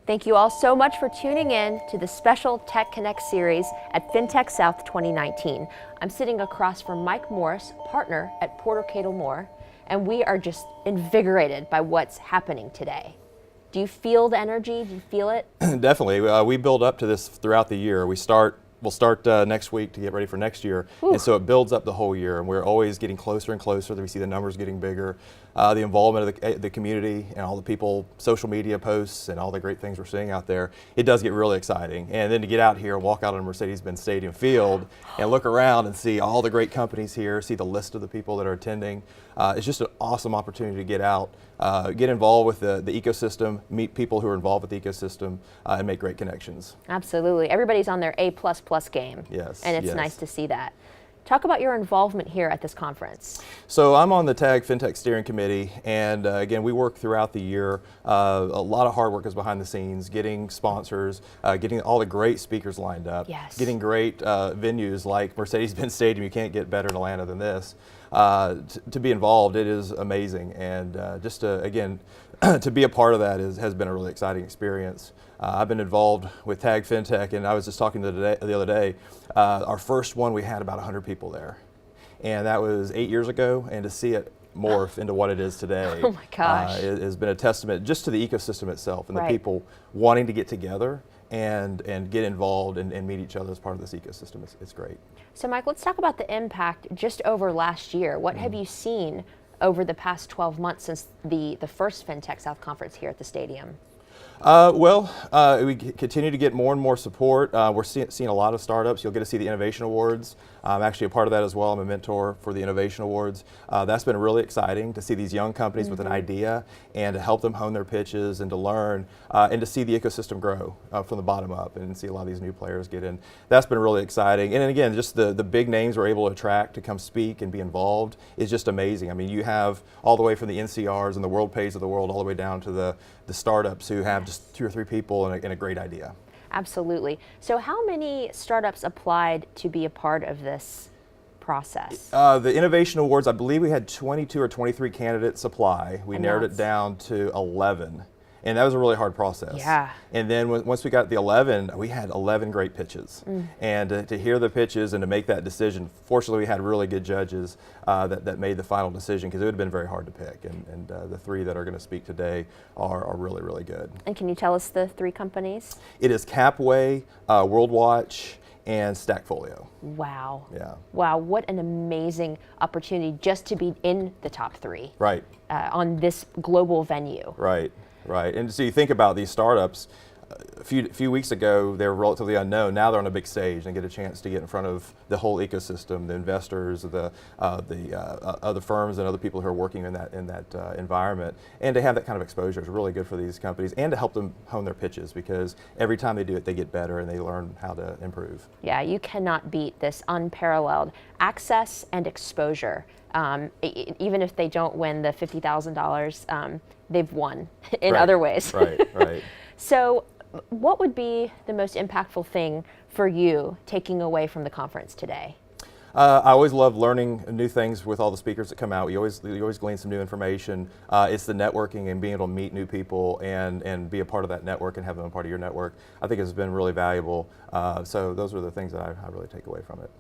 Thank you all so much for tuning in to the special Tech Connect series at FinTech South 2019. I'm sitting across from Mike Morris, partner at Porter Cadle Moore, and we are just invigorated by what's happening today. Do you feel the energy? Do you feel it? Definitely. We build up to this throughout the year. We'll start next week to get ready for next year. Whew. And so it builds up the whole year, and we're always getting closer and closer. We see the numbers getting bigger. The involvement of the community and all the people, social media posts and all the great things we're seeing out there, it does get really exciting. And then to get out here and walk out on Mercedes-Benz Stadium field and look around and see all the great companies here, see the list of the people that are attending, it's just an awesome opportunity to get out, get involved with the ecosystem, meet people who are involved with the ecosystem, and make great connections. Absolutely. Everybody's on their A++ game. Yes. And it's nice to see that. Talk about your involvement here at this conference. So I'm on the TAG FinTech Steering Committee, and again, we work throughout the year. A lot of hard work is behind the scenes, getting sponsors, getting all the great speakers lined up, getting great venues like Mercedes-Benz Stadium. You can't get better in Atlanta than this. To be involved, it is amazing, and just to, again, to be a part of that has been a really exciting experience. I've been involved with TAG FinTech, and I was just talking the other day, our first one we had about 100 people there, and that was 8 years ago, and to see it morph into what it is today oh my gosh. It has been a testament just to the ecosystem itself and the people wanting to get together and get involved and meet each other as part of this ecosystem. It's great. So Mike, let's talk about the impact just over last year. What have you seen over the past 12 months since the first FinTech South conference here at the stadium? We continue to get more and more support. We're seeing a lot of startups. You'll get to see the Innovation Awards. I'm actually a part of that as well. I'm a mentor for the Innovation Awards. That's been really exciting to see these young companies with an idea and to help them hone their pitches and to learn and to see the ecosystem grow from the bottom up and see a lot of these new players get in. That's been really exciting. And then again, just the big names we're able to attract to come speak and be involved is just amazing. I mean, you have all the way from the NCRs and the WorldPays of the world all the way down to the startups who have just 2 or 3 people and a great idea. Absolutely. So how many startups applied to be a part of this process? The Innovation Awards, I believe we had 22 or 23 candidates apply. We narrowed it down to 11. And that was a really hard process. Yeah. And then once we got the 11, we had 11 great pitches. And to hear the pitches and to make that decision, fortunately we had really good judges that made the final decision, because it would have been very hard to pick. And the 3 that are going to speak today are really, really good. And can you tell us the 3 companies? It is Capway, WorldWatch, and Stackfolio. Wow. Yeah. Wow, what an amazing opportunity just to be in the top 3. Right. On this global venue. Right. Right, and so you think about these startups, a few weeks ago they were relatively unknown. Now they're on a big stage and get a chance to get in front of the whole ecosystem, the investors, the other firms and other people who are working in that environment. And to have that kind of exposure is really good for these companies and to help them hone their pitches, because every time they do it they get better and they learn how to improve. Yeah, you cannot beat this unparalleled access and exposure. Even if they don't win the $50,000, they've won in other ways. Right. So what would be the most impactful thing for you taking away from the conference today? I always love learning new things with all the speakers that come out. You always glean some new information. It's the networking and being able to meet new people and be a part of that network and have them a part of your network. I think it's been really valuable. So those are the things that I really take away from it.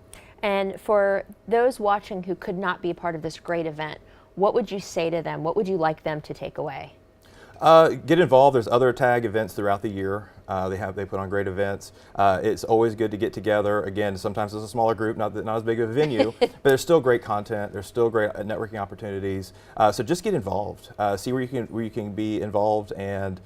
And for those watching who could not be a part of this great event, what would you say to them? What would you like them to take away? Get involved. There's other TAG events throughout the year. They put on great events. It's always good to get together. Again, sometimes it's a smaller group, not as big of a venue, but there's still great content. There's still great networking opportunities. So just get involved. See where you can be involved and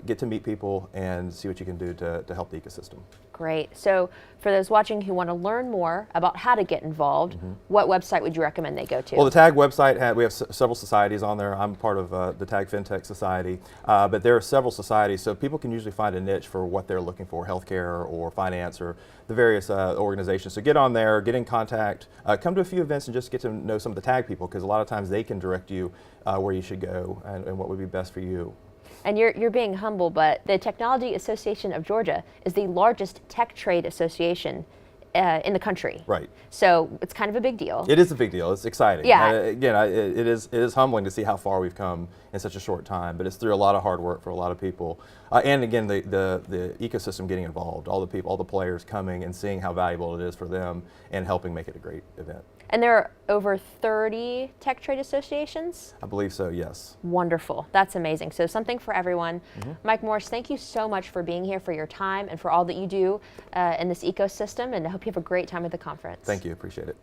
get to meet people and see what you can do to help the ecosystem. Great. So for those watching who want to learn more about how to get involved, what website would you recommend they go to? Well, the TAG website, we have several societies on there. I'm part of the TAG FinTech Society, but there are several societies, so people can usually find a niche for what they're looking for, healthcare or finance or the various organizations. So get on there, get in contact, come to a few events and just get to know some of the TAG people, because a lot of times they can direct you where you should go and what would be best for you. And you're being humble, but the Technology Association of Georgia is the largest tech trade association in the country. Right. So it's kind of a big deal. It is a big deal. It's exciting. Yeah. Again, it is humbling to see how far we've come in such a short time, but it's through a lot of hard work for a lot of people. And again, the ecosystem getting involved, all the people, all the players coming and seeing how valuable it is for them and helping make it a great event. And there are over 30 tech trade associations? I believe so, yes. Wonderful. That's amazing. So something for everyone. Mike Morris, thank you so much for being here, for your time, and for all that you do in this ecosystem, and I hope you have a great time at the conference. Thank you. Appreciate it.